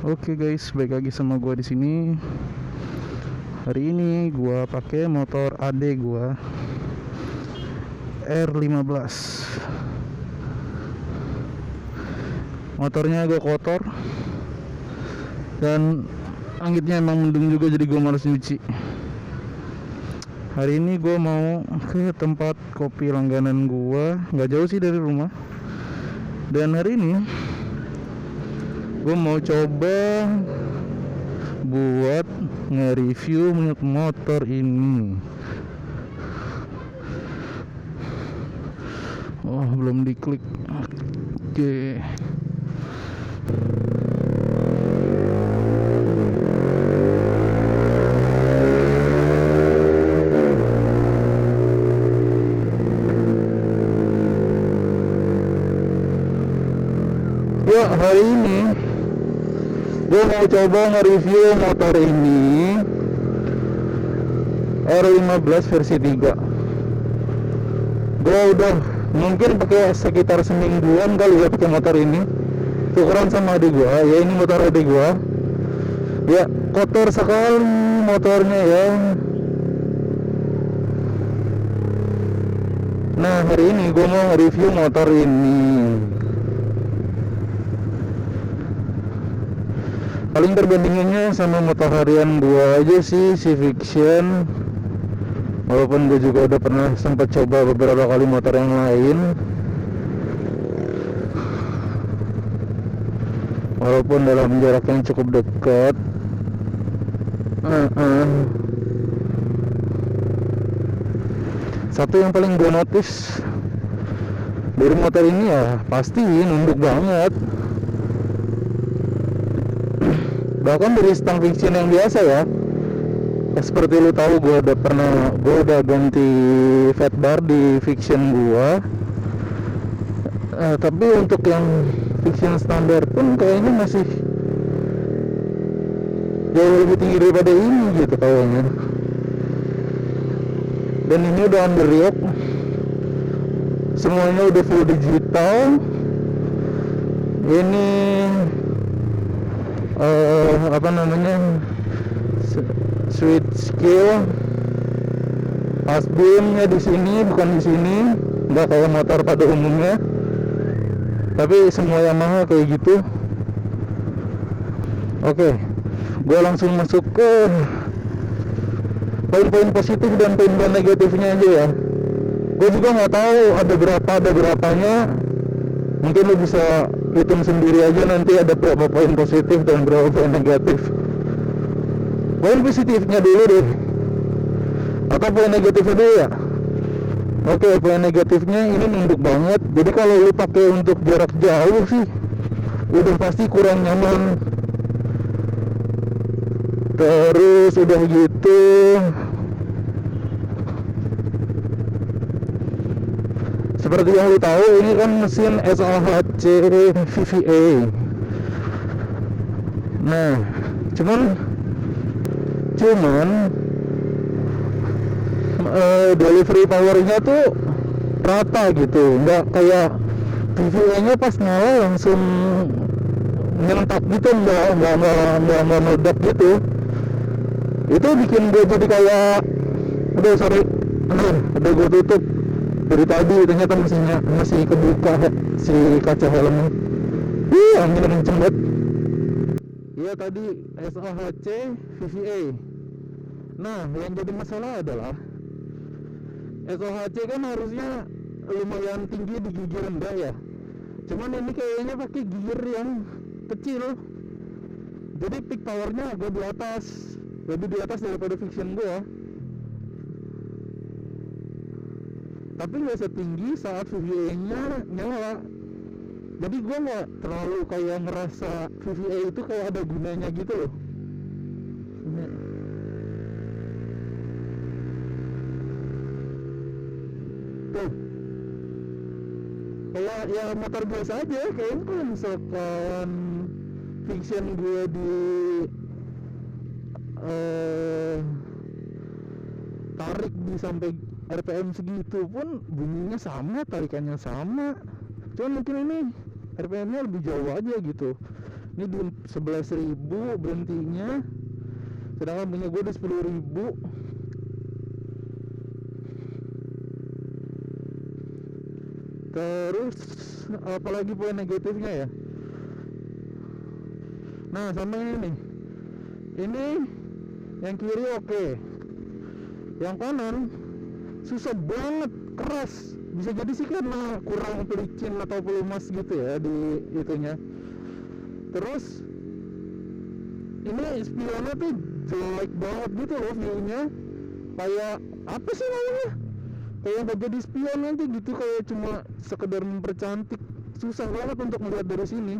Oke guys, balik lagi sama gua di sini. Hari ini gua pakai motor AD gua R15. Motornya agak kotor dan langitnya emang mendung juga, jadi gua males nyuci. Hari ini gua mau ke tempat kopi langganan gua, nggak jauh sih dari rumah. Dan hari ini gue mau coba buat nge-review motor ini. Oh, belum diklik. Oke. Ya, hari ini gue mau coba nge-review motor ini R15 versi 3. Gue udah mungkin pakai sekitar semingguan kali ya pakai motor ini, tukeran sama adik gue. Ya, ini motor adik gue. Ya, kotor sekali motornya ya. Nah, hari ini gue mau nge-review motor ini. Paling perbandingannya sama motor harian gua aja sih, si Vixian. Walaupun gue juga udah pernah sempat coba beberapa kali motor yang lain, walaupun dalam jarak yang cukup dekat. Satu yang paling gue notice dari motor ini ya pasti nunduk banget. Bahkan dari stang Vixian yang biasa ya, seperti lu tahu gue udah ganti fat bar di Vixian gue. Tapi untuk yang Vixian standar pun kayaknya masih jauh lebih tinggi daripada ini gitu kayaknya. Dan ini udah under yoke, semuanya udah full digital. Ini switch skill, pas beamnya di sini, bukan di sini, nggak kayak motor pada umumnya. Tapi semua Yamaha kayak gitu. Oke, gue langsung masuk ke poin-poin positif dan poin-poin negatifnya aja ya. Gue juga nggak tahu ada berapanya. Mungkin lo bisa hitung sendiri aja nanti ada berapa poin positif dan berapa poin negatif. Poin positifnya dulu deh, atau poin negatifnya dulu ya. Oke, poin negatifnya ini nunduk banget. Jadi kalau lu pakai untuk jarak jauh sih udah pasti kurang nyaman. Terus udah gitu, seperti yang lu tahu, ini kan mesin SLHC VVA. Nah, cuman delivery powernya tuh rata gitu, nggak kayak VVA nya pas nyala langsung nyentak gitu, nggak meledak gitu. Itu bikin gue jadi kayak, udah gue tutup dari tadi, ternyata masih kebuka si kaca helmnya. Angin kenceng banget. Iya, tadi SLHC VVA. Nah, yang jadi masalah adalah SLHC kan harusnya lumayan tinggi di gigi rendah ya. Cuman ini kayaknya pakai gear yang kecil, jadi peak powernya agak di atas, lebih di atas daripada Vixian gua. Tapi nggak setinggi saat VVA nya nyala. Jadi gue nggak terlalu kayak ngerasa VVA itu kayak ada gunanya gitu loh. Tuh, kayak ya motor biasa aja. Kayaknya kalau misalkan Vixian gue di tarik di sampai RPM segitu pun bunyinya sama, tarikannya sama. Cuman mungkin ini RPM-nya lebih jauh aja gitu. Ini di 11.000 berhentinya, sedangkan punya gue di 10.000. Terus apalagi poin negatifnya ya. Nah sama ini nih, ini yang kiri oke. Yang kanan susah banget, keras. Bisa jadi sih karena kurang pelicin atau pelumas gitu ya di itunya. Terus ini spionnya tuh jelek banget gitu loh view-nya. Kayak apa sih namanya, kayak nggak jadi spion nanti gitu, kayak cuma sekedar mempercantik. Susah banget untuk melihat dari sini.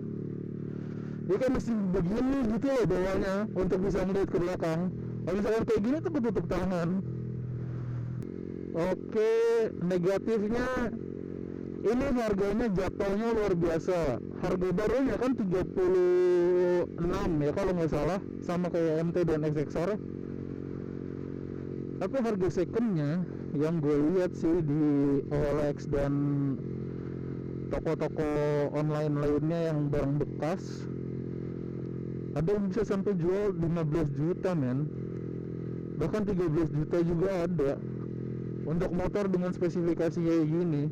Dia kan mesti begini gitu loh bawahnya untuk bisa melihat ke belakang. Kalau misalkan kayak gini tuh ketutup tangan. Oke, negatifnya ini harganya jatuhnya luar biasa. Harga barunya kan 36 ya kalau nggak salah, sama kayak MT dan XXR. Tapi harga secondnya yang gue lihat sih di OLX dan toko-toko online lainnya yang barang bekas, ada yang bisa sampai jual 15 juta men, bahkan 13 juta juga ada untuk motor dengan spesifikasi kayak gini.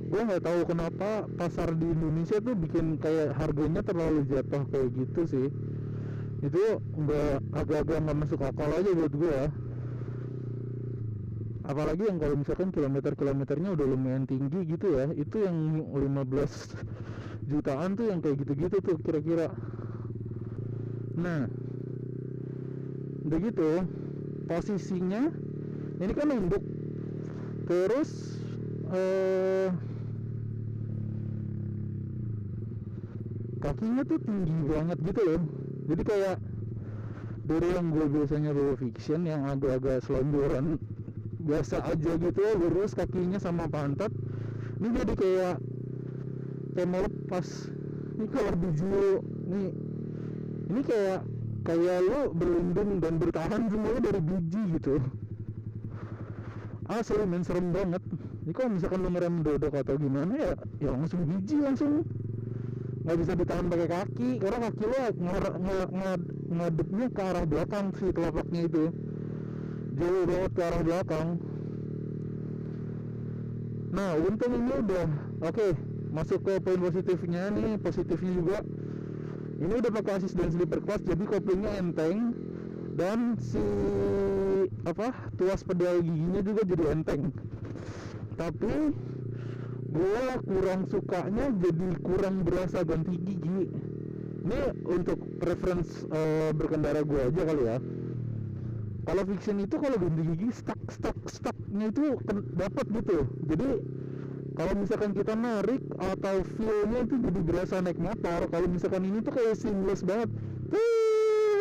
Gue nggak tahu kenapa pasar di Indonesia tuh bikin kayak harganya terlalu jatuh kayak gitu sih. Itu agak-agak nggak masuk akal aja buat gue. Apalagi yang kalau misalkan kilometernya udah lumayan tinggi gitu ya, itu yang 15 jutaan tuh yang kayak gitu-gitu tuh kira-kira. Nah udah gitu posisinya ini kan nunduk, terus kakinya tuh tinggi banget gitu loh. Jadi kayak dari yang gue biasanya bawa fiction yang agak-agak selonjoran biasa aja gitu, lurus kakinya sama pantat, ini jadi kayak mau lepas. Ini kalau biju nih, ini kayak lo berlindung dan bertahan semuanya dari biji gitu. Asli men, serem banget. Ini kalau misalkan lo ngerem dodok atau gimana ya langsung biji, langsung nggak bisa ditahan pakai kaki karena kaki lo ngadepnya ke arah belakang sih, telapaknya itu jauh banget ke arah belakang. Nah untung ini udah oke. Masuk ke poin positifnya nih. Positifnya juga ini udah pakai assist dan slipper clutch, jadi koplingnya enteng, dan si tuas pedal giginya juga jadi enteng. Tapi gue kurang sukanya jadi kurang berasa ganti gigi. Ini untuk preference berkendara gue aja kali ya. Kalau fiction itu kalau ganti gigi stucknya itu dapat gitu. Jadi kalau misalkan kita narik atau feel-nya itu jadi berasa naik motor. Kalau misalkan ini tuh kayak seamless banget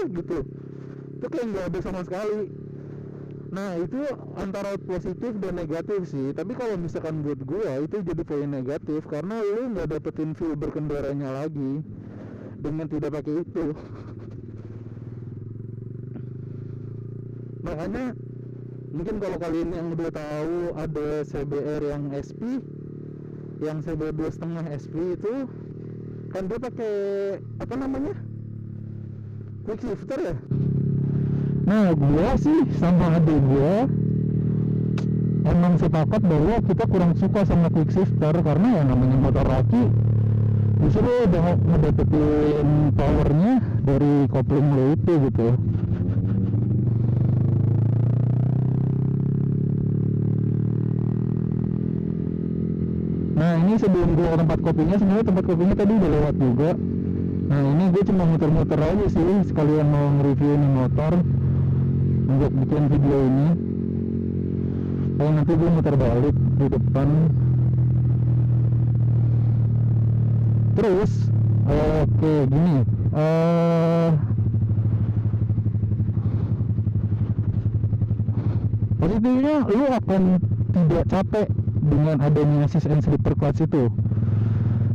gitu, itu kayak nggak ada sama sekali. Nah itu antara positif dan negatif sih. Tapi kalau misalkan buat gua itu jadi poin negatif, karena lu nggak dapetin feel berkendaranya lagi dengan tidak pakai itu. Makanya mungkin kalau kalian yang udah tahu ada CBR yang SP, yang CBR 2.5 SP itu kan dia pakai apa namanya, quick shifter ya. Nah gua sih sama adik gua emang sepakat bahwa kita kurang suka sama quick shifter, karena ya namanya motor laki justru udah ngedapetin powernya dari kopling lo itu gitu. Nah ini sebelum gue ke tempat kopinya, sebenarnya tempat kopinya tadi udah lewat juga. Nah ini gue cuma muter-muter aja sih, sekalian mau nge-review ini motor untuk bikin video ini. Oh nanti gue muter balik di depan. Terus oke gini, positifnya lu akan tidak capek dengan adanya assist and slipper clutch itu.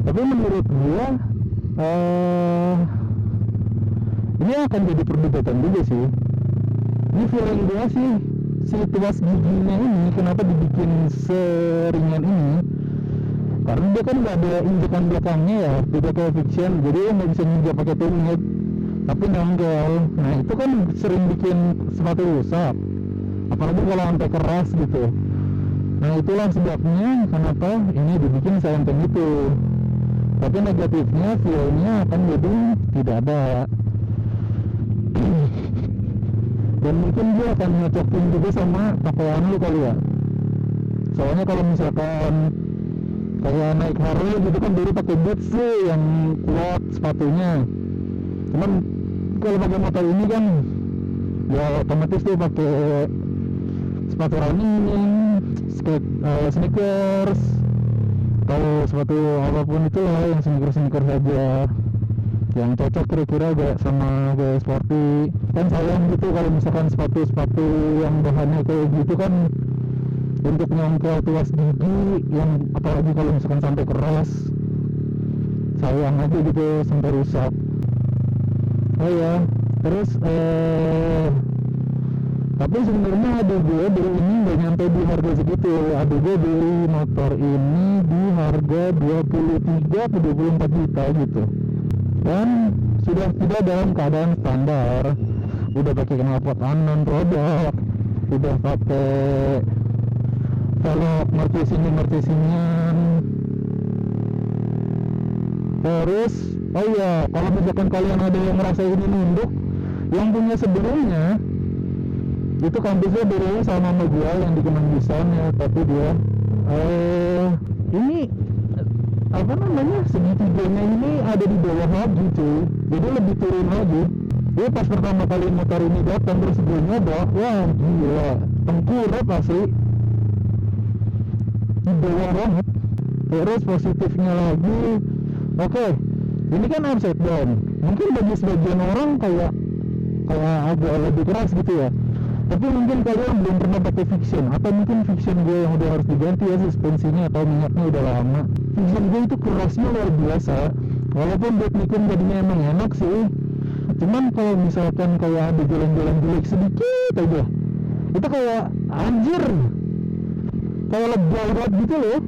Tapi menurut gua ini akan jadi perdebatan juga sih. Ini feeling gua sih, si tuas giginya ini kenapa dibikin seringan ini, karena dia kan nggak ada injekan belakangnya ya, beda kayak fiction, jadi lo nggak bisa ninja pakai tumit tapi nongkel. Nah itu kan sering bikin sepatu rusak, apalagi kalau sampai keras gitu. Nah itulah sebabnya kenapa ini dibikin seenteng itu. Tapi negatifnya feel-nya akan jadi tidak ada. Dan mungkin dia akan nyocokin juga sama pakaian lu kali ya. Soalnya kalau misalkan kayak naik Harley gitu kan dulu pakai boots tuh yang kuat sepatunya. Cuman kalau pakai motor ini kan ya otomatis tuh pakai sepatu running, sneakers, atau sepatu apapun itulah yang sneakers saja yang cocok kira-kira agak sama kayak sporty. Kan sayang gitu kalau misalkan sepatu yang bahannya kayak gitu kan untuk nyongkel tuas gigi, yang apalagi kalau misalkan sampai keras, sayang aja gitu sampai rusak. Oh ya, terus tapi sebenarnya ada gue beli ini nggak nyampe di harga segitu. Ada gue beli motor ini di harga 23-24 juta gitu, dan sudah tidak dalam keadaan standar. Udah pakai knalpot anon produk, udah pakai velg mercesingan. Terus oh iya, kalau misalkan kalian ada yang merasa ini nunduk, yang punya sebelumnya itu kampusnya dulu sama gue yang di Kemanggisan ya, tapi dia ini apa namanya, segitiganya ini ada di bawah lagi cuy, jadi lebih turun lagi. Dia pas pertama kali motor ini datang terus gue nyoba, wah gila, tengkurap asli, di bawah banget. Terus positifnya lagi, oke, ini kan upside down, mungkin bagi sebagian orang kayak agak lebih keras gitu ya, tapi mungkin kalian belum pernah pakai fiction, atau mungkin fiction gue yang udah harus diganti ya suspensinya atau minyaknya udah lama. Fiction gue itu kerasnya luar biasa, walaupun buat nikung jadinya emang enak sih, cuman kalau misalkan kayak ada jalan-jalan jelek sedikit aja, itu kayak anjir, kayak lebay banget gitu loh,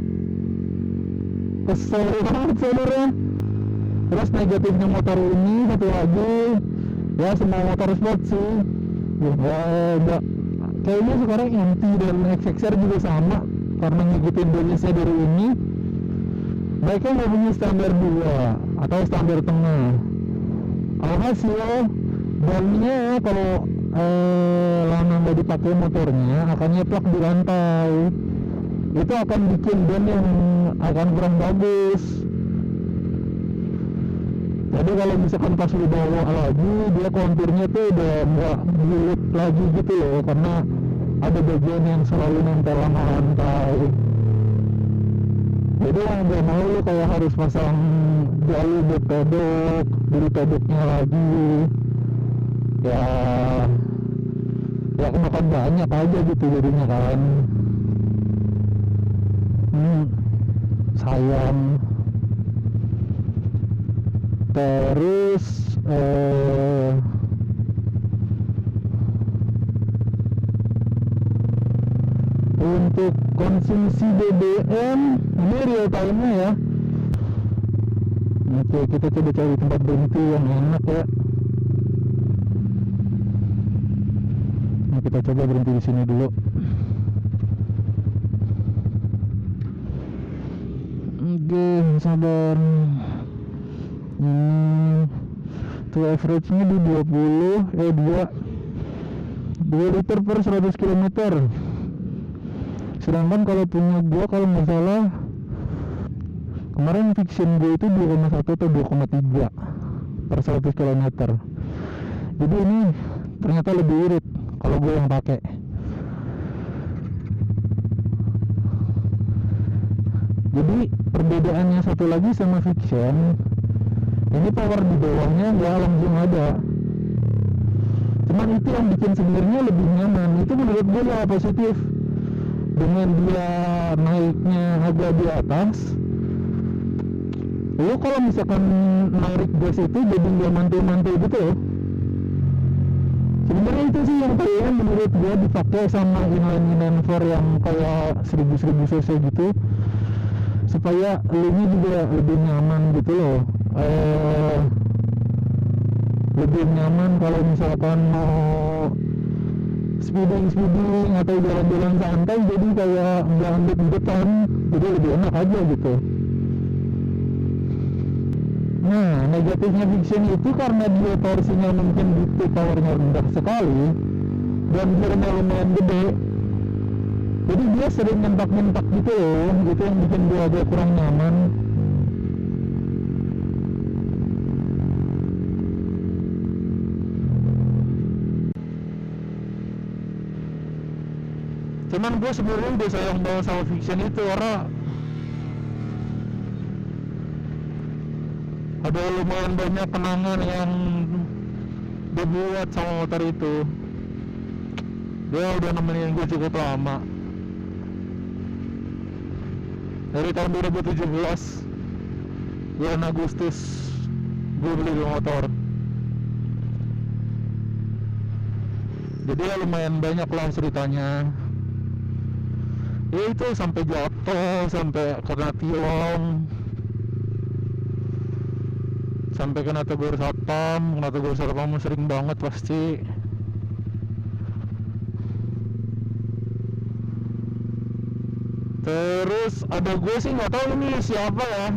kesel banget sebenarnya. Terus negatifnya motor ini satu lagi, ya semua motor sport sih enggak, kayaknya sekarang MT dan XXR juga sama, karena ngikutin jenisnya dari ini, mereka nggak punya standar 2 atau standar tengah. Alhasil bannya kalau lama nggak dipakai motornya akan nyeplak di lantai, itu akan bikin ban yang akan kurang bagus. Jadi kalau misalkan pas lu bawa lagi, dia konturnya tuh udah nggak bulat lagi gitu loh, karena ada bagian yang selalu nempel sama lantai. Jadi nggak mau lu kayak harus pasang jali buat pedok, beli pedoknya lagi, ya makan banyak aja gitu jadinya kan. Sayang. Terus untuk konsumsi BBM ini real time-nya ya. Oke, kita coba cari tempat berhenti yang enak ya. Nah, kita coba berhenti di sini dulu. Oke, sabar. Ini tuh average-nya di 2 liter per 100 km. Sedangkan kalau punya gua, kalau nggak salah kemarin fiction gue itu 2,1 atau 2,3 per 100 km. Jadi ini ternyata lebih irit kalau gue yang pakai. Jadi perbedaannya satu lagi sama fiction, ini power di bawahnya nggak langsung ada. Cuman itu yang bikin sebenarnya lebih nyaman. Itu menurut gue ya positif. Dengan dia naiknya agak di atas, lo kalau misalkan narik gas itu jadi nggak mantul-mantul gitu loh. Sebenarnya itu sih yang paling menurut gue dipakai sama inline 4 yang kayak 1000 cc gitu. supaya elunya juga lebih nyaman gitu loh. Lebih nyaman kalau misalkan mau speeding atau jalan-jalan santai, jadi kayak nggak ambil di depan, jadi lebih enak aja gitu. Nah, negatifnya Vixion itu karena dia torsinya mungkin gitu, powernya rendah sekali dan gearnya lumayan gede, jadi dia sering mentak gitu loh. Itu yang bikin dia agak kurang nyaman. Cuman gue sebenarnya udah sayang banget sama Vixion itu karena ada lumayan banyak kenangan yang dibuat sama motor itu. Dia udah nemenin gue cukup lama. Dari tahun 2017 bulan Agustus gue beli motor. Jadi ya lumayan banyak lah ceritanya. Ya itu sampai jatuh, sampai kena tilang, sampai kena tegur satpam sering banget pasti. Terus ada gue sih nggak tahu ini siapa ya,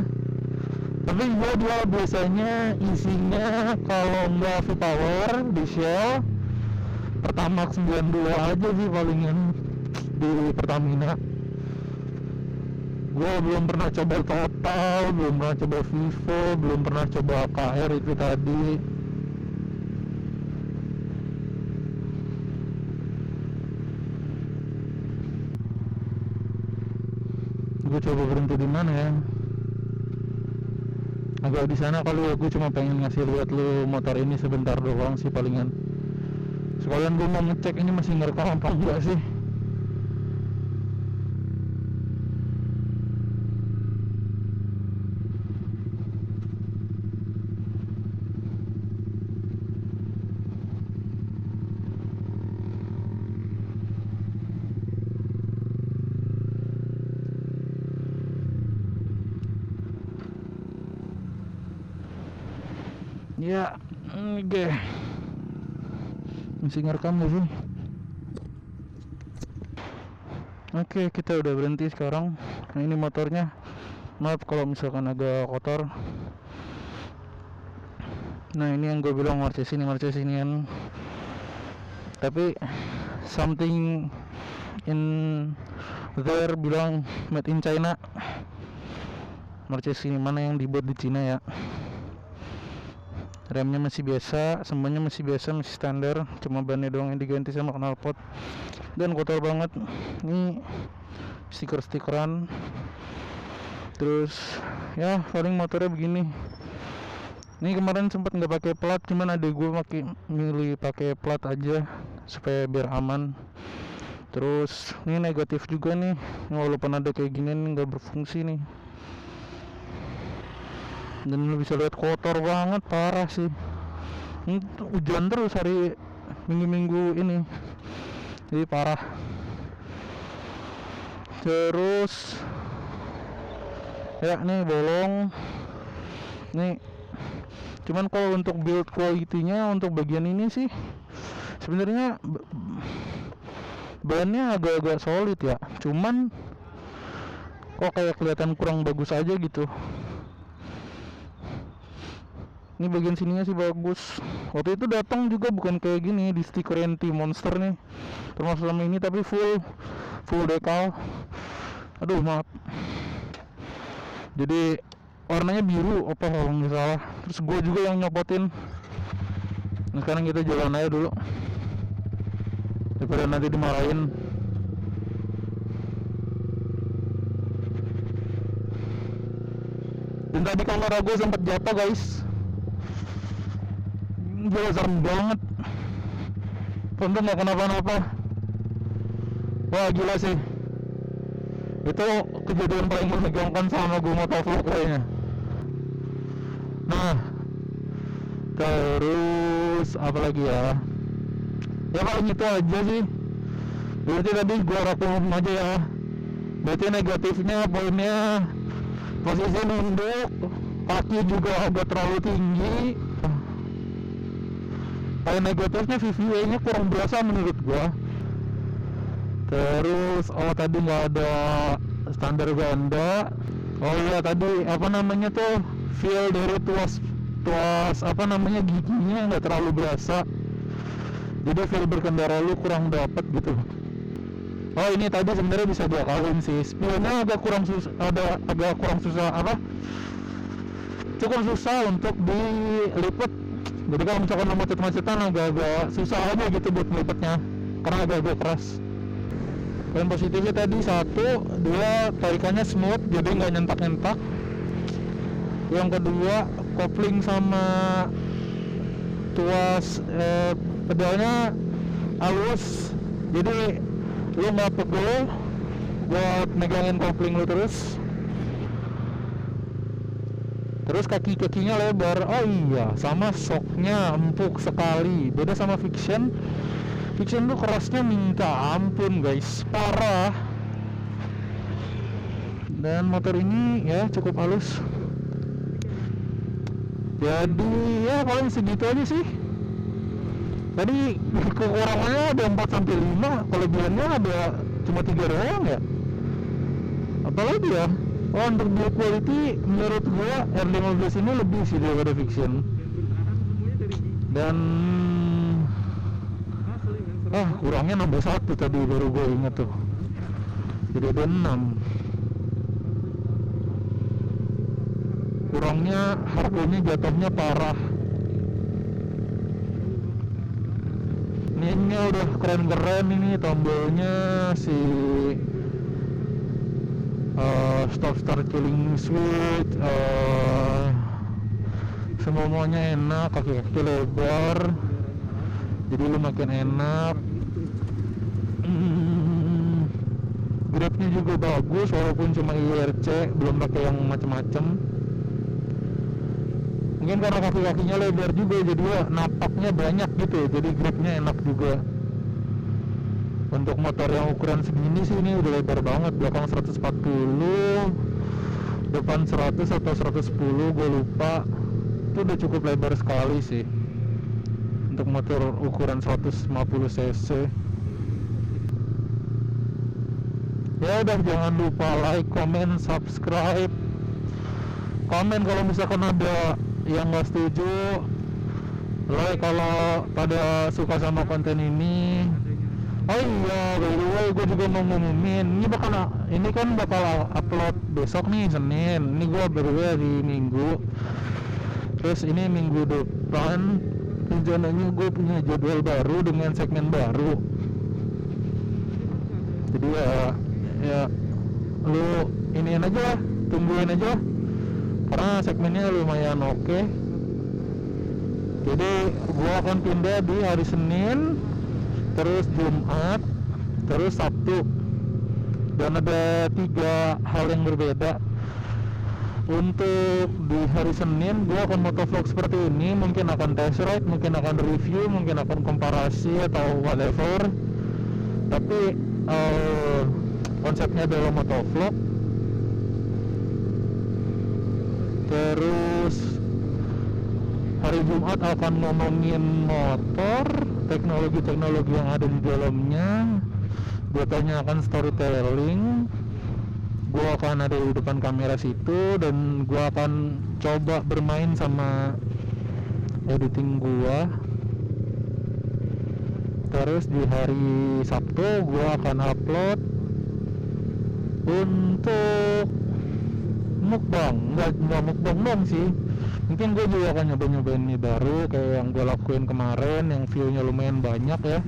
tapi gue dia biasanya isinya kalau nggak V-Power di Shell Pertamax 92 aja sih palingan di Pertamina. Gue belum pernah coba Total, belum pernah coba Vivo, belum pernah coba KR itu tadi. Gue coba berhenti di mana ya? Agak di sana kali ya. Gue cuma pengen ngasih lihat lu motor ini sebentar doang sih palingan. Sekalian gue mau ngecek ini masih ngerekam apa enggak sih. Ya, oke. Masih ngerekam gak sih? Oke, kita udah berhenti sekarang. Nah, ini motornya. Maaf kalau misalkan agak kotor. Nah, ini yang gue bilang Marchesinian. Tapi something in there bilang made in China. Marches ini mana yang dibuat di Cina ya. Remnya masih biasa, semuanya masih biasa, masih standar, cuma bannya doang yang diganti sama knalpot. Dan kotor banget. Ini stiker-stikeran. Terus ya paling motornya begini. Ini kemarin sempat nggak pakai plat, cuman adek gue milih pakai plat aja supaya biar aman. Terus ini negatif juga nih, walaupun ada kayak gini nggak berfungsi nih. Dan lu bisa lihat kotor banget, parah sih. Ini hujan terus hari minggu-minggu ini, jadi parah. Terus ya nih bolong nih. Cuman kalau untuk build quality-nya untuk bagian ini sih sebenarnya bannya agak-agak solid ya, cuman kok kayak kelihatan kurang bagus aja gitu. Ini bagian sininya sih bagus. Waktu itu datang juga bukan kayak gini, di stiker anti monster nih, termasuk sama ini, tapi full decal. Aduh maaf. Jadi warnanya biru apa kalau nggak salah. Terus gue juga yang nyopotin. Nah, sekarang kita jalan aja dulu daripada nanti dimarahin. Dan tadi kamera gue sempat jatuh guys. Gila serem banget. Untung gak kenapa-napa. Wah gila sih. Itu kejadian paling menegangkan sama gue motovlog kayaknya. Nah, terus apa lagi ya? Ya paling itu aja sih. Berarti tadi gue rangkum aja ya. Berarti negatifnya poinnya posisi nunduk, kaki juga agak terlalu tinggi. Paling negatifnya VVA nya kurang berasa menurut gua. Terus tadi nggak ada standar ganda. Oh iya, tadi apa namanya tuh, feel dari tuas apa namanya, giginya nggak terlalu berasa, jadi feel berkendara lu kurang dapet gitu. Oh ini tadi sebenarnya bisa diakalin sih, spionnya agak kurang susah apa, cukup susah untuk dilipet. Jadi kalau misalkan macet-macetan agak susah aja gitu buat melipetnya, karena agak keras. Poin positifnya tadi 1, 2 tarikannya smooth, jadi nggak nyentak-nyentak. Yang kedua, kopling sama tuas pedalnya halus, jadi lu nggak pegel buat megangin kopling lu terus. Terus kaki-kakinya lebar. Oh iya, sama shocknya empuk sekali, beda sama Fiction. Fiction tuh kerasnya minta ampun guys, parah. Dan motor ini ya cukup halus. Jadi ya paling segitu aja sih. Tadi kekurangannya ada 4-5, kelebihannya ada cuma 3 doang ya. Apalagi ya? Oh, untuk build quality menurut gua R15 ini lebih sih daripada Fiction. Dan kurangnya nambah 1 tadi, baru gue inget tuh, jadi ada 6. Kurangnya harganya jatuhnya parah. Ini udah keren-keren ini tombolnya, si start killing switch, semuanya enak, kaki-kaki lebar, jadi lu makin enak. Gripnya juga bagus walaupun cuma IRC, belum pakai yang macem-macem. Mungkin karena kaki-kakinya lebar juga, jadi ya napaknya banyak gitu, jadi gripnya enak juga. Untuk motor yang ukuran segini sih ini udah lebar banget, belakang 140, depan 100 atau 110 gue lupa. Itu udah cukup lebar sekali sih untuk motor ukuran 150 cc. Ya udah, jangan lupa like, comment, subscribe, komen kalau misalkan ada yang nggak setuju, like kalau pada suka sama konten ini. Oh iya, by the way, gue juga mau ngumumin, ini kan bakal upload besok nih, Senin. Ini gue baru di Minggu. Terus ini minggu depan rencananya gue punya jadwal baru dengan segmen baru. Jadi ya lu iniin aja lah, tungguin aja lah, karena segmennya lumayan oke. Jadi gue akan pindah di hari Senin, terus Jumat, terus Sabtu, dan ada 3 hal yang berbeda. Untuk di hari Senin gue akan motovlog seperti ini, mungkin akan test ride, mungkin akan review, mungkin akan komparasi atau whatever, tapi konsepnya adalah motovlog. Terus hari Jumat akan ngomongin motor, teknologi-teknologi yang ada di dalamnya. Biasanya akan storytelling. Gue akan ada di depan kamera situ, dan gue akan coba bermain sama editing gue. Terus di hari Sabtu gue akan upload untuk mukbang, nggak mukbang dong sih, mungkin gue juga akan nyobain ini baru kayak yang gue lakuin kemarin, yang view-nya lumayan banyak ya.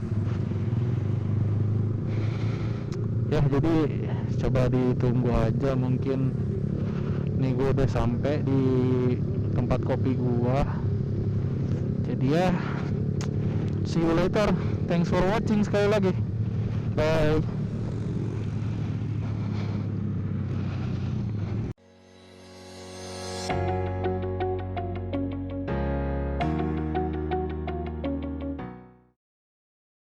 Jadi coba ditunggu aja, mungkin nih gue udah sampai di tempat kopi gua. Jadi ya, see you later, thanks for watching sekali lagi, bye.